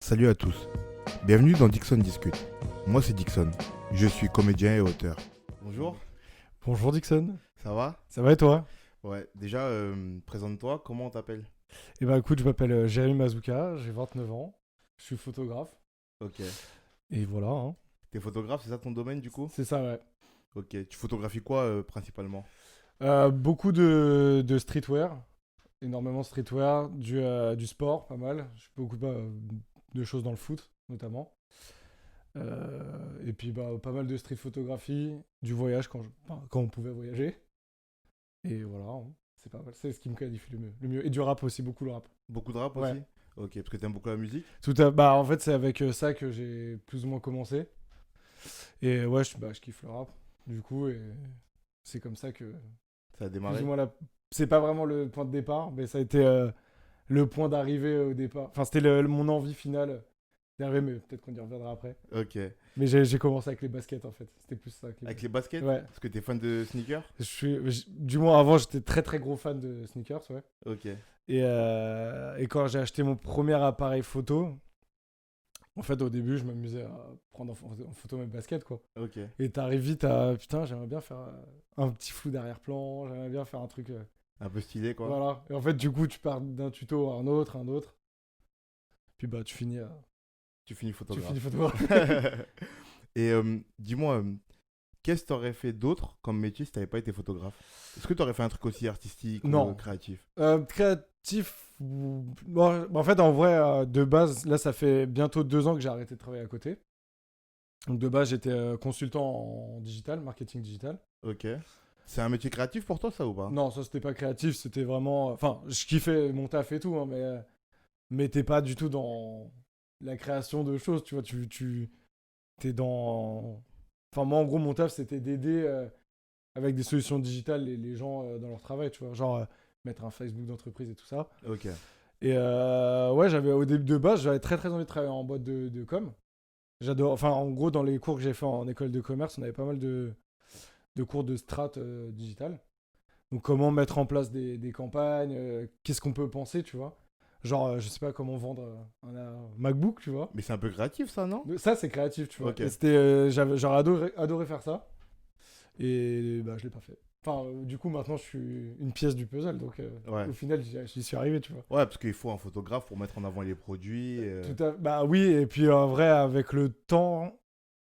Salut à tous, bienvenue dans Dixon Discute. Moi c'est Dixon, je suis comédien et auteur. Bonjour, Bonjour Dixon, ça va? ça va et toi? Ouais, déjà présente-toi, comment on t'appelle? Eh ben écoute, je m'appelle Jérémy Mazouka, j'ai 29 ans, je suis photographe, Ok. et voilà, hein. T'es photographe, c'est ça ton domaine du coup? C'est ça, ouais. Ok, tu photographies quoi principalement? Beaucoup de streetwear, énormément de streetwear, du sport, pas mal, je fais beaucoup de choses dans le foot, notamment. Et puis pas mal de street photographie, du voyage quand on pouvait voyager, et voilà, hein. C'est pas mal, c'est ce qui me qualifie le mieux. Et du rap aussi, beaucoup le rap. Beaucoup de rap Ouais. aussi? Ok, parce que t'aimes beaucoup la musique? Bah en fait c'est avec ça que j'ai plus ou moins commencé. Et ouais, je kiffe le rap, du coup, et c'est comme ça que, Ça a plus ou démarré? moins, c'est pas vraiment le point de départ, mais ça a été le point d'arrivée au départ. Enfin, c'était mon envie finale d'arriver, mais peut-être qu'on y reviendra après. Ok. Mais j'ai commencé avec les baskets, en fait. C'était plus ça. Avec les baskets? Ouais. Parce que t'es fan de sneakers? Du moins, avant, j'étais très très gros fan de sneakers, ouais. Ok. Et quand j'ai acheté mon premier appareil photo, en fait, au début, je m'amusais à prendre en photo mes baskets, quoi. Ok. Et t'arrives vite à putain, j'aimerais bien faire un petit flou d'arrière-plan, j'aimerais bien faire un truc. Un peu stylé quoi. Voilà. Et en fait, du coup, tu pars d'un tuto à un autre, un autre. Puis bah, Tu finis tu finis photographe. photographe. Et dis-moi, qu'est-ce que t'aurais fait d'autre comme métier si t'avais pas été photographe? Est-ce que t'aurais fait un truc aussi artistique ou Non. créatif? Créatif. Bon, en fait, en vrai, de base, là, ça fait bientôt 2 ans que j'ai arrêté de travailler à côté. Donc, de base, j'étais consultant en digital, marketing digital. Ok. C'est un métier créatif pour toi ça ou pas? Non, ça, c'était pas créatif, c'était vraiment. Enfin, je kiffais mon taf et tout, hein, mais t'es pas du tout dans la création de choses, tu vois. T'es dans. Enfin, moi, en gros, mon taf, c'était d'aider avec des solutions digitales les gens dans leur travail, tu vois. Genre, mettre un Facebook d'entreprise et tout ça. Ok. Et ouais, j'avais au début de base, j'avais très très envie de travailler en boîte de com. J'adore. Enfin, en gros, dans les cours que j'ai fait en école de commerce, on avait pas mal de cours de strat digital. Donc, comment mettre en place des campagnes, qu'est-ce qu'on peut penser, tu vois. Genre, je sais pas comment vendre un MacBook, tu vois. Mais c'est un peu créatif ça, non? Ça, c'est créatif, tu vois. Ok. Et j'aurais adoré faire ça. Et bah, je l'ai pas fait. Enfin, du coup, maintenant, je suis une pièce du puzzle. Donc, Ouais. au final, j'y suis arrivé, tu vois. Ouais, parce qu'il faut un photographe pour mettre en avant les produits. Bah oui, et puis en vrai, avec le temps,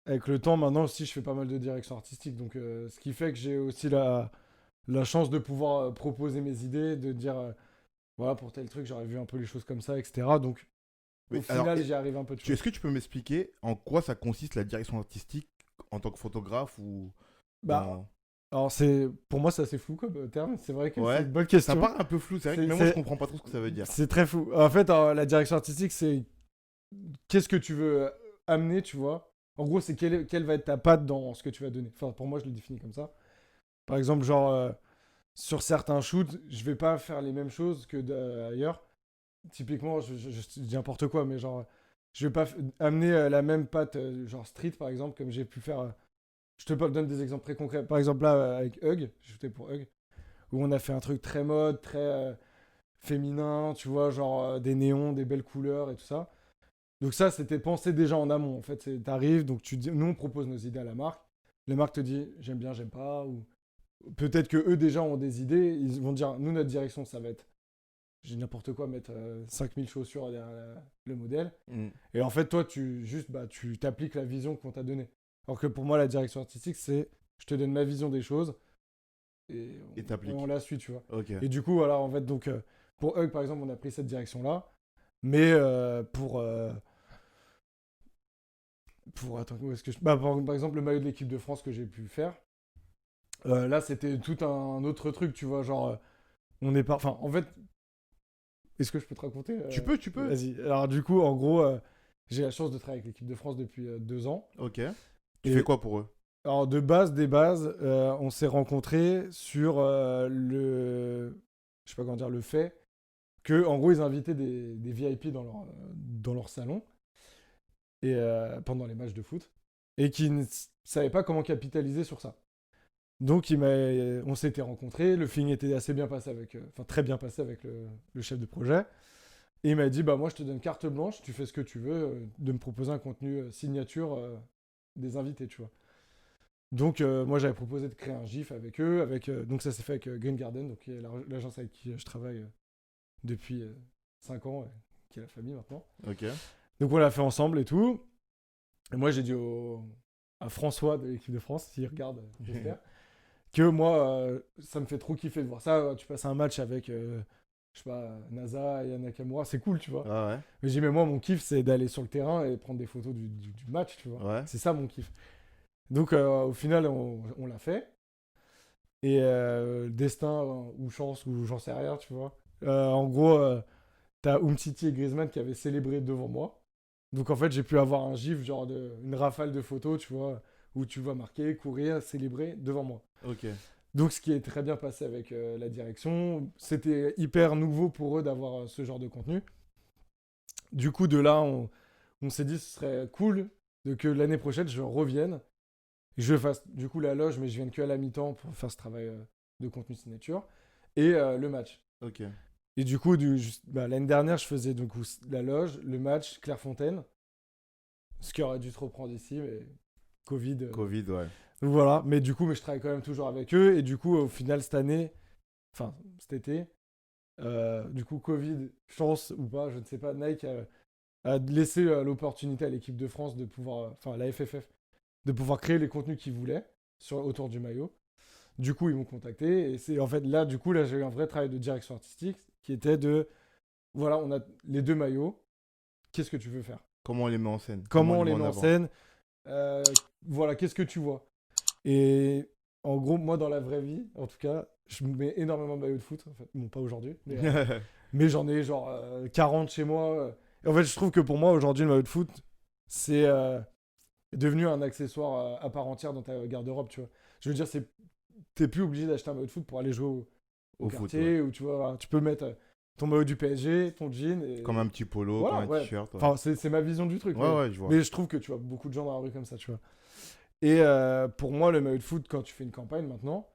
maintenant aussi, je fais pas mal de direction artistique. Donc, ce qui fait que j'ai aussi la chance de pouvoir proposer mes idées, de dire, voilà, pour tel truc, j'aurais vu un peu les choses comme ça, etc. Donc, au Mais alors, final, j'y arrive un peu, tu vois. est-ce que tu peux m'expliquer en quoi ça consiste la direction artistique en tant que photographe ou Bah, dans... alors, pour moi, c'est assez flou comme terme. C'est vrai que c'est Ouais. une bonne Ça question. part un peu flou, c'est vrai que C'est même moi je c'est- comprends pas trop ce que ça veut dire. c'est très flou. En fait, la direction artistique, c'est qu'est-ce que tu veux amener, tu vois. En gros, c'est quelle va être ta patte dans ce que tu vas donner. Enfin, pour moi, je le définis comme ça. Par exemple, genre, sur certains shoots, je vais pas faire les mêmes choses que ailleurs. Typiquement, je dis n'importe quoi, mais genre, je vais pas amener la même patte, genre street, par exemple, comme j'ai pu faire. Je te donne des exemples très concrets. Par exemple, là, avec Hug, j'ai shooté pour Hug, où on a fait un truc très mode, très féminin, tu vois, genre des néons, des belles couleurs et tout ça. Donc ça, c'était pensé déjà en amont. En fait, t'arrives, donc nous on propose nos idées à la marque. La marque te dit j'aime bien, j'aime pas, ou peut-être que eux déjà ont des idées. Ils vont dire nous notre direction ça va être, j'ai n'importe quoi, mettre 5000 chaussures derrière le modèle. Hmm. Et en fait toi tu t'appliques la vision qu'on t'a donnée. Alors que pour moi la direction artistique c'est je te donne ma vision des choses et Et on t'appliques. la suit, tu vois. Ok. Et du coup voilà en fait donc pour Hug par exemple on a pris cette direction là, mais attends, où est-ce que bah, par exemple, le maillot de l'équipe de France que j'ai pu faire, là, c'était tout un autre truc, tu vois. Genre, on n'est pas. Enfin, en fait, est-ce que je peux te raconter Tu peux, tu peux. Vas-y. Alors, du coup, en gros, j'ai la chance de travailler avec l'équipe de France depuis 2 ans. Ok. Tu fais Et quoi pour eux? alors, de base, des bases, on s'est rencontrés sur je sais pas comment dire, le fait que, en gros, ils invitaient des VIP dans leur salon et, pendant les matchs de foot et qui ne savaient pas comment capitaliser sur ça. Donc on s'était rencontrés, le feeling était assez bien passé avec, enfin très bien passé avec le chef de projet. Et il m'a dit, bah moi, je te donne carte blanche, tu fais ce que tu veux, de me proposer un contenu signature des invités, tu vois. Donc, moi, j'avais proposé de créer un GIF avec eux. Donc, ça s'est fait avec Green Garden, donc, qui est l'agence avec qui je travaille depuis 5 ans, qui est la famille maintenant. Ok. Donc, on l'a fait ensemble et tout. Et moi, j'ai dit à François de l'équipe de France, s'il regarde, j'espère, que moi, ça me fait trop kiffer de voir ça. Tu passes un match avec, je sais pas, NASA et Yana Nakamura, c'est cool, tu vois. Ah ouais. Mais j'ai dit, mais moi, mon kiff, c'est d'aller sur le terrain et prendre des photos du match, tu vois. Ouais. C'est ça, mon kiff. Donc, au final, on l'a fait. Et destin ou chance ou j'en sais rien, tu vois. En gros, t'as Umtiti et Griezmann qui avaient célébré devant moi. Donc, en fait, j'ai pu avoir un gif, genre une rafale de photos, tu vois, où tu vois marquer, courir, célébrer devant moi. Ok. Donc, ce qui est très bien passé avec la direction. C'était hyper nouveau pour eux d'avoir ce genre de contenu. Du coup, de là, on s'est dit ce serait cool que l'année prochaine, je revienne. Je fasse du coup la loge, mais je vienne que à la mi-temps pour faire ce travail de contenu signature. Et le match. Ok. Et du coup, l'année dernière, je faisais du coup la loge, le match, Clairefontaine. Ce qui aurait dû se reprendre ici, mais Covid. Covid, ouais. Donc voilà. Mais du coup, je travaille quand même toujours avec eux. Et du coup, au final, cette année, enfin cet été, du coup, Covid, chance ou pas, je ne sais pas, Nike a laissé l'opportunité à l'équipe de France de pouvoir, enfin la FFF, de pouvoir créer les contenus qu'ils voulaient autour du maillot. Du coup, ils m'ont contacté et c'est en fait là, du coup, là, j'ai eu un vrai travail de direction artistique qui était de, voilà, on a les 2 maillots, qu'est-ce que tu veux faire? Comment on les met en scène? Comment on les met met en avant? scène? Voilà, qu'est-ce que tu vois? Et en gros, moi, dans la vraie vie, en tout cas, je me mets énormément de maillots de foot. En fait, bon, pas aujourd'hui, mais j'en ai genre 40 chez moi. Et en fait, je trouve que pour moi, aujourd'hui, le maillot de foot, c'est devenu un accessoire à part entière dans ta garde-robe, tu vois. Je veux dire, t'es plus obligé d'acheter un maillot de foot pour aller jouer au Au foot, quartier, ou tu vois, voilà, tu peux mettre ton maillot du PSG, ton jean, et Comme un petit polo, voilà, comme un ouais. t-shirt. Ouais. Enfin, c'est ma vision du truc. Ouais, mais, ouais, je vois. mais je trouve que tu vois beaucoup de gens dans la rue comme ça, tu vois. Et pour moi, le maillot de foot, quand tu fais une campagne maintenant,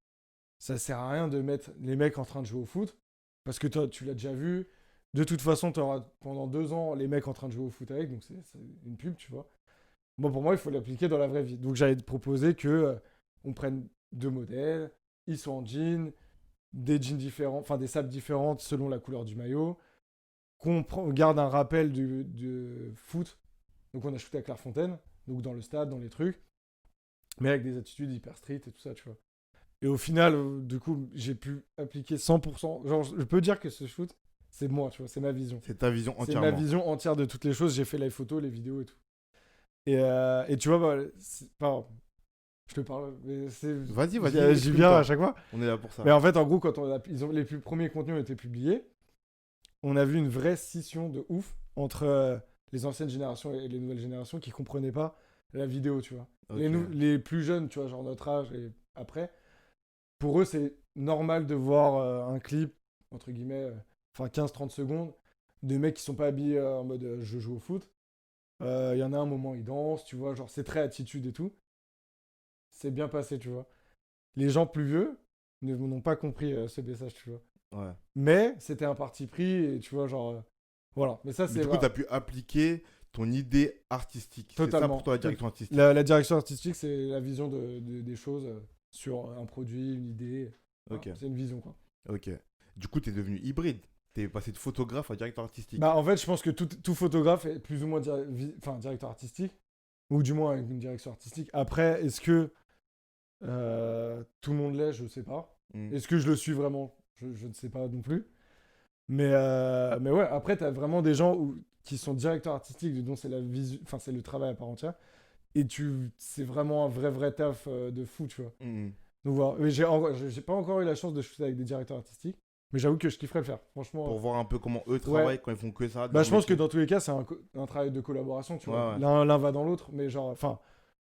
ça sert à rien de mettre les mecs en train de jouer au foot, parce que toi, tu l'as déjà vu. De toute façon, tu auras pendant 2 ans les mecs en train de jouer au foot avec, donc c'est une pub, tu vois. Bon, pour moi, il faut l'appliquer dans la vraie vie. Donc, j'avais proposé que on prenne 2 modèles, ils sont en jean, des jeans différents, enfin des sapes différentes selon la couleur du maillot, qu'on garde un rappel de foot. Donc, on a shooté à Clairefontaine, donc dans le stade, dans les trucs, mais avec des attitudes hyper street et tout ça, tu vois. Et au final, du coup, j'ai pu appliquer 100%. Genre, je peux dire que ce shoot, c'est moi, tu vois, c'est ma vision. C'est ta vision C'est entièrement. ma vision entière de toutes les choses. J'ai fait les photos, les vidéos et tout. Et tu vois, bah, je te parle. Mais Vas-y, vas-y. J'y exprime-toi. viens à chaque fois. On est là pour ça. Mais en fait, en gros, quand les premiers contenus ont été publiés, on a vu une vraie scission de ouf entre les anciennes générations et les nouvelles générations qui comprenaient pas la vidéo, tu vois. Ok. Les plus jeunes, tu vois, genre notre âge et après, pour eux, c'est normal de voir un clip, entre guillemets, enfin 15-30 secondes, de mecs qui sont pas habillés en mode je joue au foot. Il y en a un moment, ils dansent, tu vois, genre c'est très attitude et tout. C'est bien passé, tu vois. Les gens plus vieux n'ont pas compris ce message, tu vois. Ouais. Mais c'était un parti pris et tu vois, genre. Voilà. Mais ça, Mais c'est. du coup, tu as pu appliquer ton idée artistique. C'est ça Totalement. pour toi la direction artistique. La direction artistique, c'est la vision des choses sur un produit, une idée. Ok. Voilà, c'est une vision, quoi. Ok. Du coup, tu es devenu hybride. Tu es passé de photographe à directeur artistique. Bah, en fait, je pense que tout photographe est plus ou moins directeur artistique. Ou du moins avec une direction artistique. Après, est-ce que tout le monde l'est? Je sais pas. Mm. Est-ce que je le suis vraiment? Je ne sais pas non plus. Mais ouais, après, tu as vraiment des gens qui sont directeurs artistiques, dont c'est c'est le travail à part entière. Et c'est vraiment un vrai taf de fou, tu vois. Mm. Donc voilà. Mais j'ai pas encore eu la chance de shooter avec des directeurs artistiques. Mais j'avoue que je kifferais le faire. Franchement. Pour voir un peu comment eux travaillent quand ils font que ça. Bah, je pense que dans tous les cas, c'est un travail de collaboration, tu vois. Ouais. L'un va dans l'autre, mais genre, enfin,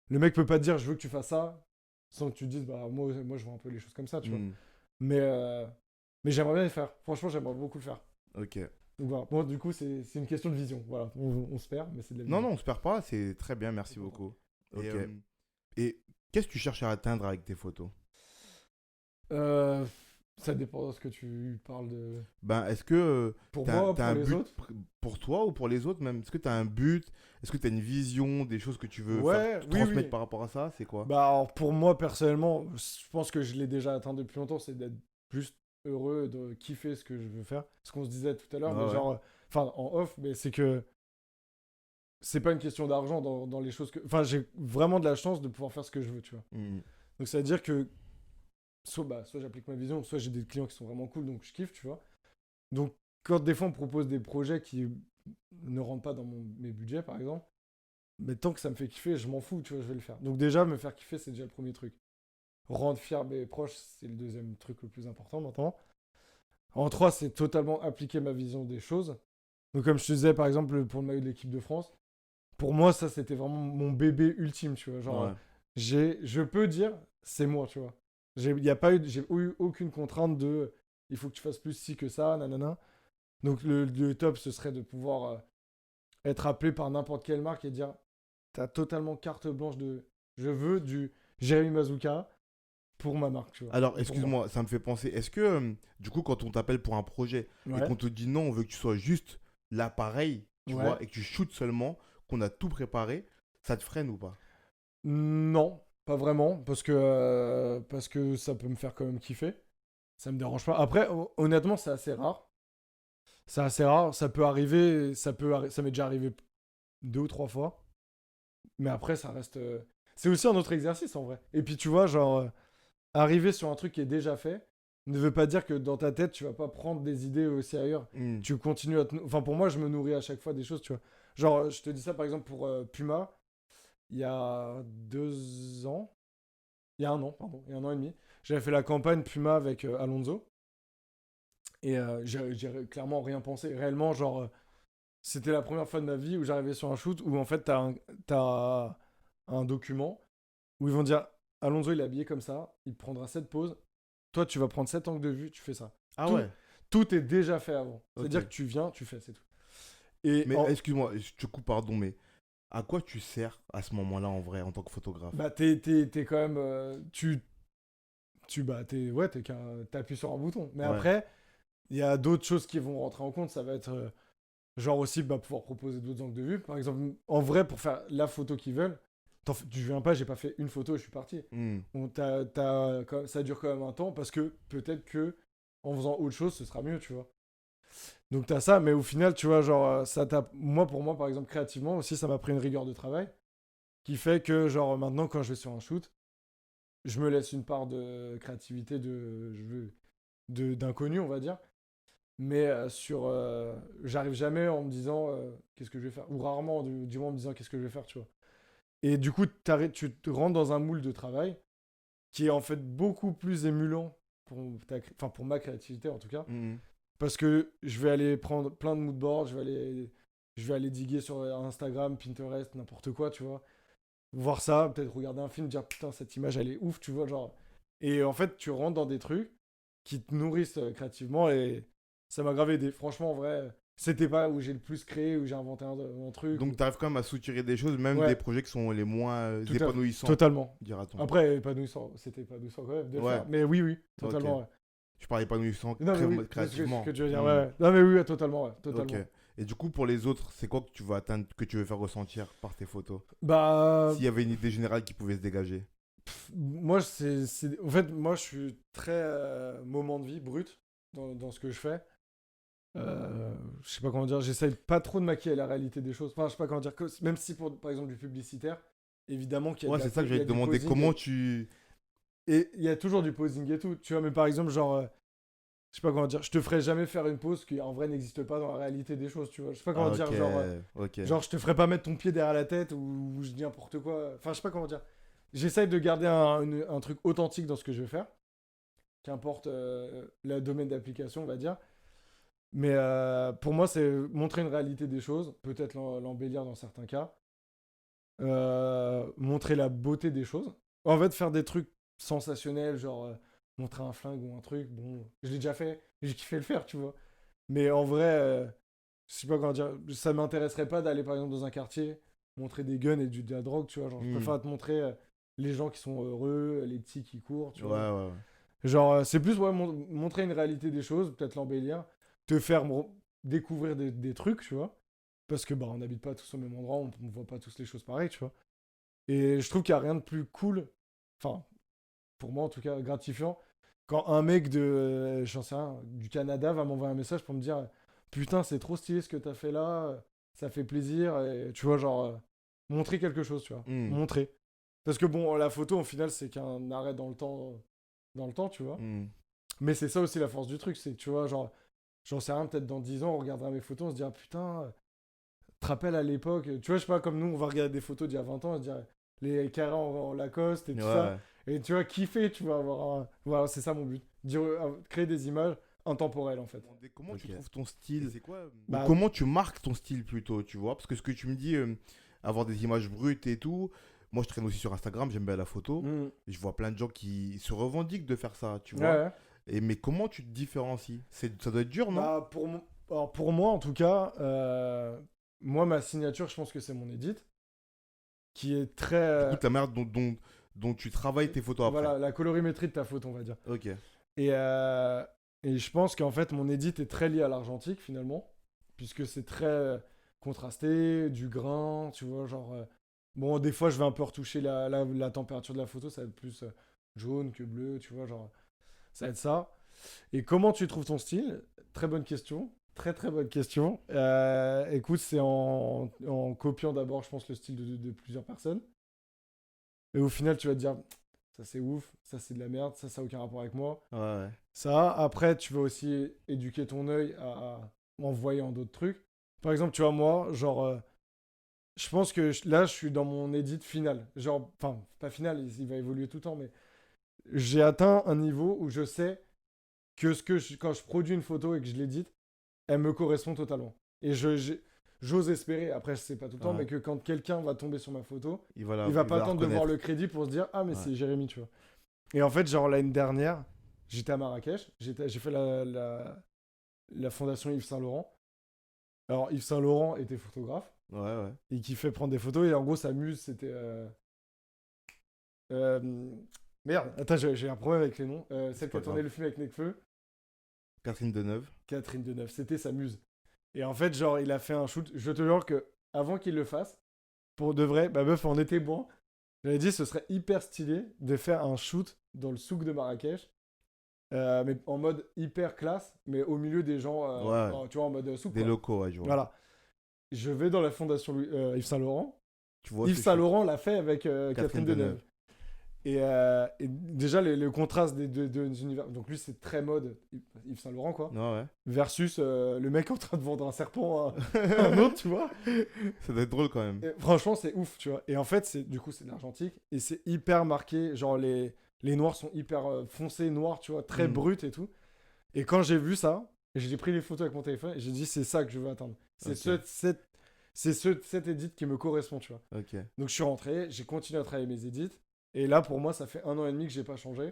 le mec peut pas te dire je veux que tu fasses ça sans que tu te dises bah moi je vois un peu les choses comme ça, tu vois. Mm. Mais j'aimerais bien le faire. Franchement, j'aimerais beaucoup le faire. Ok. Donc voilà. Bon, du coup, c'est une question de vision. Voilà, on se perd, mais c'est de la vision. Non, on se perd pas. C'est très bien. Merci beaucoup. Ok. Et qu'est-ce que tu cherches à atteindre avec tes photos? Ça dépend de ce que tu parles de. Ben, est-ce que Pour t'as, moi, t'as pour un les but autres. pour toi ou pour les autres même? Est-ce que t'as un but? Est-ce que t'as une vision, des choses que tu veux faire Ouais, oui, transmettre oui. par rapport à ça? C'est quoi? Bah, alors, pour moi, personnellement, je pense que je l'ai déjà atteint depuis longtemps, c'est d'être juste heureux, de kiffer ce que je veux faire. Ce qu'on se disait tout à l'heure, mais Ah ouais. genre, enfin, en off, mais c'est que c'est pas une question d'argent dans les choses que. Enfin, j'ai vraiment de la chance de pouvoir faire ce que je veux, tu vois. Mhm. Donc, ça veut dire que soit j'applique ma vision, soit j'ai des clients qui sont vraiment cool, donc je kiffe, tu vois. Donc, quand des fois on me propose des projets qui ne rentrent pas dans mes budgets, par exemple, mais tant que ça me fait kiffer, je m'en fous, tu vois, je vais le faire. Donc, déjà, me faire kiffer, c'est déjà le premier truc. Rendre fier mes proches, c'est le deuxième truc le plus important maintenant. En trois, c'est totalement appliquer ma vision des choses. Donc, comme je te disais, par exemple, pour le maillot de l'équipe de France, pour moi, ça, c'était vraiment mon bébé ultime, tu vois. Genre, Ouais. je peux dire, c'est moi, tu vois. J'ai eu aucune contrainte de, il faut que tu fasses plus ci que ça, nanana. Donc, le top, ce serait de pouvoir être appelé par n'importe quelle marque et dire, t'as totalement carte blanche de, je veux du Jérémy Mazouka pour ma marque, tu vois. Alors, Et pour moi. excuse-moi, ça me fait penser. Est-ce que, du coup, quand on t'appelle pour un projet et Ouais. qu'on te dit non, on veut que tu sois juste l'appareil, tu Ouais. vois, et que tu shootes seulement, qu'on a tout préparé, ça te freine ou pas? Non, pas vraiment, parce que ça peut me faire quand même kiffer. Ça me dérange pas. Après, honnêtement, c'est assez rare. C'est assez rare. Ça peut arriver, ça m'est déjà arrivé 2 ou 3 fois. Mais après, ça reste. C'est aussi un autre exercice en vrai. Et puis tu vois, genre, arriver sur un truc qui est déjà fait ne veut pas dire que dans ta tête, tu vas pas prendre des idées aussi ailleurs. Hmm. Tu continues à Enfin, pour moi, je me nourris à chaque fois des choses, tu vois. Genre, je te dis ça par exemple pour Puma, il y a 2 ans. Il y a un an, pardon, il y a un an et demi. J'avais fait la campagne Puma avec Alonso. Et j'ai clairement rien pensé. Réellement, genre, c'était la première fois de ma vie où j'arrivais sur un shoot où en fait, t'as un document où ils vont dire Alonso, il est habillé comme ça, il prendra cette pose. Toi, tu vas prendre cet angle de vue, tu fais ça. Ah Tout, ouais, tout est déjà fait avant. C'est-à-dire que ok. tu viens, tu fais, c'est tout. Et Mais excuse-moi, je te coupe, pardon, mais à quoi tu sers à ce moment-là en vrai en tant que photographe? bah, t'es quand même. Bah, ouais, t'appuies sur un bouton. Mais Ouais. après, il y a d'autres choses qui vont rentrer en compte. Ça va être genre aussi bah, pouvoir proposer d'autres angles de vue. Par exemple, en vrai, pour faire la photo qu'ils veulent, tu viens pas, j'ai pas fait une photo et je suis parti. Hmm. Ça dure quand même un temps parce que peut-être que en faisant autre chose, ce sera mieux, tu vois. Donc t'as ça, mais au final, tu vois, genre, moi, pour moi, par exemple, créativement aussi, ça m'a pris une rigueur de travail qui fait que, genre, maintenant, quand je vais sur un shoot, je me laisse une part de créativité d'inconnu, on va dire. Mais j'arrive jamais en me disant qu'est-ce que je vais faire. Ou rarement, du moins en me disant qu'est-ce que je vais faire, tu vois. Et du coup, tu te rentres dans un moule de travail qui est en fait beaucoup plus émulant pour ma créativité en tout cas. Hmm. Parce que je vais aller prendre plein de moodboards, je vais aller diguer sur Instagram, Pinterest, n'importe quoi, tu vois. Voir ça, peut-être regarder un film, dire putain, cette image elle est ouf, tu vois, genre. Et en fait, tu rentres dans des trucs qui te nourrissent créativement et ça m'a grave aidé. Franchement, en vrai, c'était pas où j'ai le plus créé, où j'ai inventé un truc. Donc, tu arrives quand même à soutirer des choses, même des Ouais, projets qui sont les moins tout à épanouissants, totalement. dira-t-on. Après, épanouissant, c'était épanouissant quand même de le Ouais, faire. Mais oui, oui, ok. totalement, ouais. Je parle épanouissant Non, mais oui, c'est ce que créativement. tu veux dire, ouais, Hmm. ouais. Non, mais oui, ouais, totalement, ouais, Ok. totalement. Et du coup, pour les autres, c'est quoi que tu veux atteindre, que tu veux faire ressentir par tes photos? Bah, S'il y avait une idée générale qui pouvait se dégager. moi, en fait, moi, je suis très moment de vie, brut, dans ce que je fais. Je sais pas comment dire, j'essaye pas trop de maquiller la réalité des choses. Enfin, je sais pas comment dire, même si pour, par exemple, du publicitaire, évidemment qu'il y a Ouais, de la c'est ça que il y j'allais a te du demander. posing Comment tu. et il y a toujours du posing et tout. Tu vois, mais par exemple, genre, je sais pas comment dire, je te ferai jamais faire une pose qui en vrai n'existe pas dans la réalité des choses, tu vois. Je sais pas comment Ah, dire, ok. genre, Ok. genre, je te ferai pas mettre ton pied derrière la tête ou je dis n'importe quoi. Enfin, je sais pas comment dire. J'essaye de garder un truc authentique dans ce que je vais faire, qu'importe le domaine d'application, on va dire. Mais pour moi, c'est montrer une réalité des choses, peut-être l'embellir dans certains cas, montrer la beauté des choses. En fait, faire des trucs sensationnels, genre montrer un flingue ou un truc, bon, je l'ai déjà fait, j'ai kiffé le faire, tu vois. Mais en vrai, je sais pas comment dire, ça m'intéresserait pas d'aller par exemple dans un quartier, montrer des guns et de la drogue, tu vois. Genre, je Hmm. préfère te montrer les gens qui sont heureux, les petits qui courent, tu Ouais, vois. ouais, ouais. Genre, c'est plus ouais, montrer une réalité des choses, peut-être l'embellir, te faire découvrir des trucs, tu vois. Parce que bah, on n'habite pas tous au même endroit, on ne voit pas tous les choses pareilles, tu vois. Et je trouve qu'il n'y a rien de plus cool, enfin, pour moi en tout cas, gratifiant, quand un mec j'en sais rien, du Canada va m'envoyer un message pour me dire putain, c'est trop stylé ce que t'as fait là, ça fait plaisir, et tu vois, genre, montrer quelque chose, tu vois. Hmm. Montrer. Parce que bon, la photo, au final, c'est qu'un arrêt dans le temps, tu vois. Hmm. Mais c'est ça aussi la force du truc, c'est que tu vois, genre, j'en sais rien, peut-être dans 10 ans, on regardera mes photos, on se dira putain, te rappelles à l'époque, tu vois, je sais pas, comme nous, on va regarder des photos d'il y a 20 ans, on se dirait les carrés en Lacoste et tout ça. Ouais. Et tu vois, kiffer, tu vas avoir Voilà, c'est ça mon but. Créer des images intemporelles, en fait. Comment tu Ok. trouves ton style? C'est quoi Ou Bah, comment tu marques ton style plutôt, tu vois? Parce que ce que tu me dis, avoir des images brutes et tout, moi je traîne aussi sur Instagram, j'aime bien la photo. Et je vois plein de gens qui se revendiquent de faire ça, tu ouais, vois? ouais. Mais comment tu te différencies? Ça doit être dur, non? Bah, alors, pour moi, en tout cas, moi, ma signature, je pense que c'est mon edit, qui est très... Du coup, ta manière dont tu travailles tes photos après. voilà, la colorimétrie de ta photo, on va dire. Ok. Et, euh, et je pense qu'en fait, mon edit est très lié à l'argentique, finalement, puisque c'est très contrasté, du grain, tu vois, genre... bon, des fois, je vais un peu retoucher la température de la photo, ça va être plus jaune que bleu, tu vois, genre... Ça va être ça. Et comment tu trouves ton style? Très bonne question. Très très bonne question. Écoute, c'est en copiant d'abord, je pense, le style de plusieurs personnes. Et au final, tu vas te dire, ça c'est ouf, ça c'est de la merde, ça n'a aucun rapport avec moi. Ouais, ouais. Ça, après, tu vas aussi éduquer ton œil en voyant d'autres trucs. Par exemple, tu vois, moi, genre, je pense que là, je suis dans mon edit final. Genre, enfin, pas final, il va évoluer tout le temps, mais j'ai atteint un niveau où je sais que quand je produis une photo et que je l'édite, elle me correspond totalement. Et j'ose espérer, après je sais pas tout le temps, Ouais. mais que quand quelqu'un va tomber sur ma photo, Il il va va pas la attendre de voir reconnaître. le crédit pour se dire ah mais Ouais. c'est Jérémy, tu vois. Et en fait, genre l'année dernière, j'étais à Marrakech, j'ai fait la fondation Yves Saint Laurent. Alors Yves Saint Laurent était photographe Ouais, ouais. et qui fait prendre des photos et en gros sa muse c'était euh, merde, attends j'ai un problème avec les noms. C'est Celle qui pas a tourné grave. le film avec Nekfeu, Catherine Deneuve. Catherine Deneuve, c'était sa muse. Et en fait, genre, il a fait un shoot. Je te jure que avant qu'il le fasse, pour de vrai, bah meuf, on était bon. J'avais dit, ce serait hyper stylé de faire un shoot dans le souk de Marrakech, mais en mode hyper classe, mais au milieu des gens, Ouais. tu vois, en mode souk, Des quoi. locaux, ouais, je vois. Voilà. Je vais dans la fondation Yves Saint Laurent. Tu vois Yves ce Saint shoot. Laurent l'a fait avec Catherine Catherine Deneuve. Deneuve. Et déjà, le contraste des deux univers. Donc, lui, c'est très mode Yves Saint Laurent, quoi. Ouais, Versus le mec en train de vendre un serpent à un ouais. autre, tu vois. Ça doit être drôle quand même. Et franchement, c'est ouf, tu vois. Et en fait, du coup, c'est de l'argentique. Et c'est hyper marqué. Genre, les noirs sont hyper foncés, noirs, tu vois, très Hmm. bruts et tout. Et quand j'ai vu ça, j'ai pris les photos avec mon téléphone et j'ai dit, c'est ça que je veux atteindre. C'est Ok. cet edit qui me correspond, tu vois. Ok. Donc, je suis rentré, j'ai continué à travailler mes edits. Et là, pour moi, ça fait 1 an et demi que j'ai pas changé.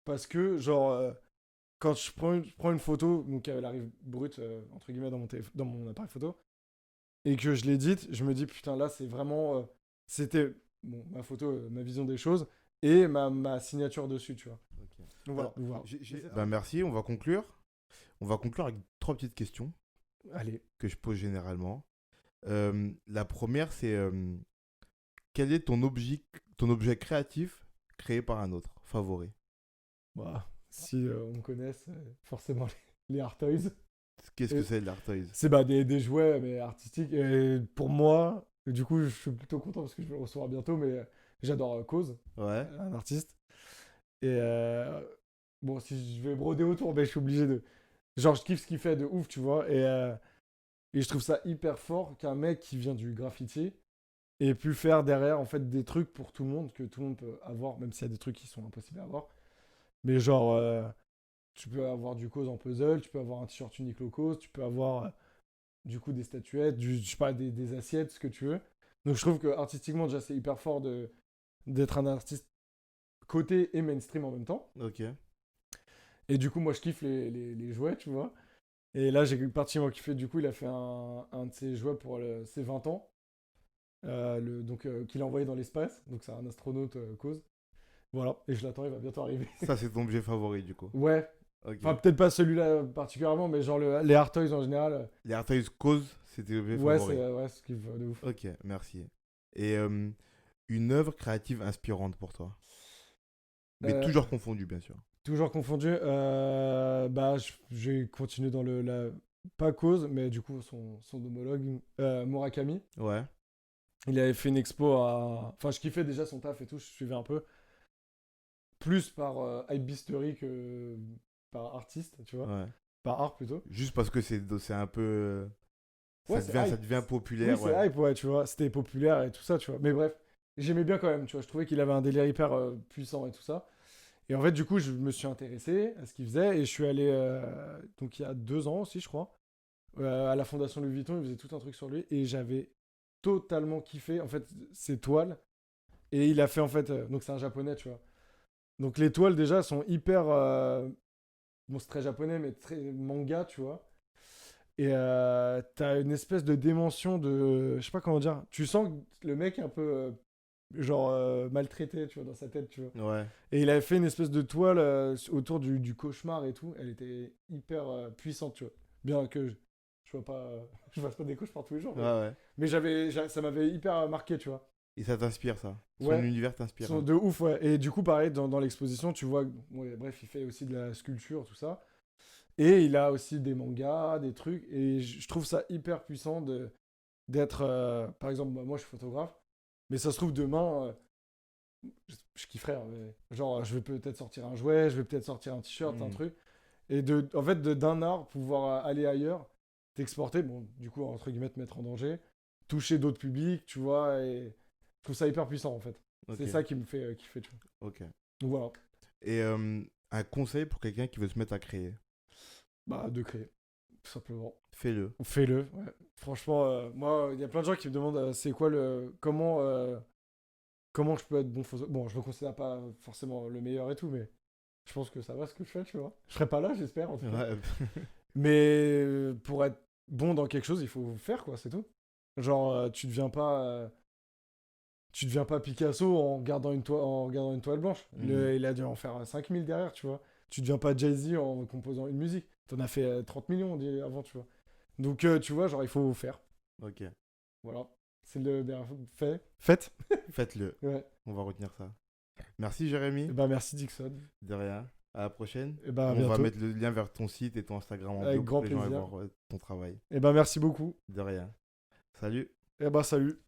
Parce que, genre, quand je prends une photo, donc elle arrive brute, entre guillemets, dans mon appareil photo, et que je l'édite, je me dis, putain, là, c'est vraiment. C'était bon, ma photo, ma vision des choses, et ma signature dessus, tu vois. Ok. Donc voilà. Alors, Donc, voilà. bah, merci, on va conclure. On va conclure avec 3 petites questions Allez. que je pose généralement. La première, c'est quel est ton objet créatif créé par un autre, favori? Bah, si on me connaisse, forcément les Art Toys. Qu'est-ce que Et c'est l'Art Toys? c'est bah, des jouets, mais artistiques. Et pour moi, du coup, je suis plutôt content parce que je vais le recevoir bientôt, mais j'adore Cause, Ouais. un artiste. Et bon, si je vais broder autour, ben, je suis obligé de. Genre, je kiffe ce qu'il fait de ouf, tu vois. Et je trouve ça hyper fort qu'un mec qui vient du graffiti ait pu faire derrière, en fait, des trucs pour tout le monde, que tout le monde peut avoir, même s'il y a des trucs qui sont impossibles à avoir. Mais genre, tu peux avoir du cause en puzzle, tu peux avoir un t-shirt unique low cause, tu peux avoir du coup des statuettes, je sais pas, des assiettes, ce que tu veux. Donc je trouve que artistiquement, déjà, c'est hyper fort d'être un artiste côté et mainstream en même temps. Ok. Et du coup, moi, je kiffe les jouets, tu vois. Et là, j'ai particulièrement kiffé. Du coup, il a fait un de ses jouets pour ses 20 ans. Donc, qu'il a envoyé dans l'espace. Donc, c'est un astronaute cause. Voilà, et je l'attends, il va bientôt arriver. Ça, c'est ton objet favori, du coup. Ouais, Ok. enfin peut-être pas celui-là particulièrement, mais genre les Hard Toys en général. Les Artois Cause, c'était l'objet Ouais, favori. ouais, ce qui va de ouf. Ok, merci. Et une œuvre créative inspirante pour toi? Mais Euh, toujours confondue, bien sûr. Toujours confondu. Bah, je vais continuer dans pas cause, mais du coup, son homologue, Murakami. Ouais, Il avait fait une expo à. Enfin, je kiffais déjà son taf et tout, je suivais un peu. Plus par hypebeastery que par artiste, tu vois. ouais. Par art plutôt. Juste parce que c'est un peu. Ouais, Ça c'est hype. devient Oui, populaire, ouais. c'est hype, ouais, tu vois. C'était populaire et tout ça, tu vois. Mais bref, j'aimais bien quand même, tu vois. Je trouvais qu'il avait un délire hyper puissant et tout ça. Et en fait, du coup, je me suis intéressé à ce qu'il faisait et je suis allé, donc il y a 2 ans aussi, je crois, à la Fondation Louis Vuitton. Il faisait tout un truc sur lui et j'avais totalement kiffé, en fait, ses toiles. Et il a fait, en fait, donc c'est un japonais, tu vois. Donc les toiles, déjà, sont hyper. Bon, c'est très japonais, mais très manga, tu vois. Et t'as une espèce de dimension de. Je sais pas comment dire. Tu sens que le mec est un peu. Genre maltraité, tu vois, dans sa tête, tu vois. Ouais, Et il avait fait une espèce de toile autour du cauchemar et tout. Elle était hyper puissante, tu vois. Bien que je vois pas, je fasse pas des cauchemars tous les jours. ouais, ouais. Mais ça m'avait hyper marqué, tu vois. Et ça t'inspire, ça. Son Ouais, univers t'inspire, hein. de ouf, ouais. Et du coup, pareil, dans l'exposition, tu vois, ouais, bref, il fait aussi de la sculpture, tout ça. Et il a aussi des mangas, des trucs. Et je trouve ça hyper puissant d'être. Par exemple, moi, je suis photographe. Mais ça se trouve, demain, je kifferais, hein, mais genre, je vais peut-être sortir un jouet, je vais peut-être sortir un t-shirt, un Hmm. truc. Et en fait, d'un art, pouvoir aller ailleurs, t'exporter, bon, du coup, entre guillemets, te mettre en danger, toucher d'autres publics, tu vois, et je trouve ça hyper puissant, en fait. Ok, C'est ça qui me fait kiffer, tu vois. ok. Donc voilà, Et un conseil pour quelqu'un qui veut se mettre à créer? bah, de créer, tout simplement. Fais-le. Fais-le, ouais. Franchement, moi, il y a plein de gens qui me demandent c'est quoi comment je peux être bon photographe. Bon, je me considère pas forcément le meilleur et tout, mais je pense que ça va ce que je fais, tu vois. Je serai pas là, j'espère, en tout cas. Ouais. Mais pour être bon dans quelque chose, il faut faire, quoi, c'est tout. Genre, tu deviens pas Picasso en regardant une toile blanche. Mhm. Il a dû en faire 5000 derrière, tu vois. Tu deviens pas Jay-Z en composant une musique. T'en as fait 30 millions avant, tu vois. Donc, tu vois, genre, il faut faire. Ok. Voilà. C'est le dernier fait. Faites. Faites-le. Ouais. On va retenir ça. Merci, Jérémy. Et bah, merci, Dixon. De rien. À la prochaine. Et bah, à On va bientôt. mettre le lien vers ton site et ton Instagram en Avec bio pour grand que les gens aillent plaisir. voir ton travail. Et bah, merci beaucoup. De rien. Salut. Et bah, salut.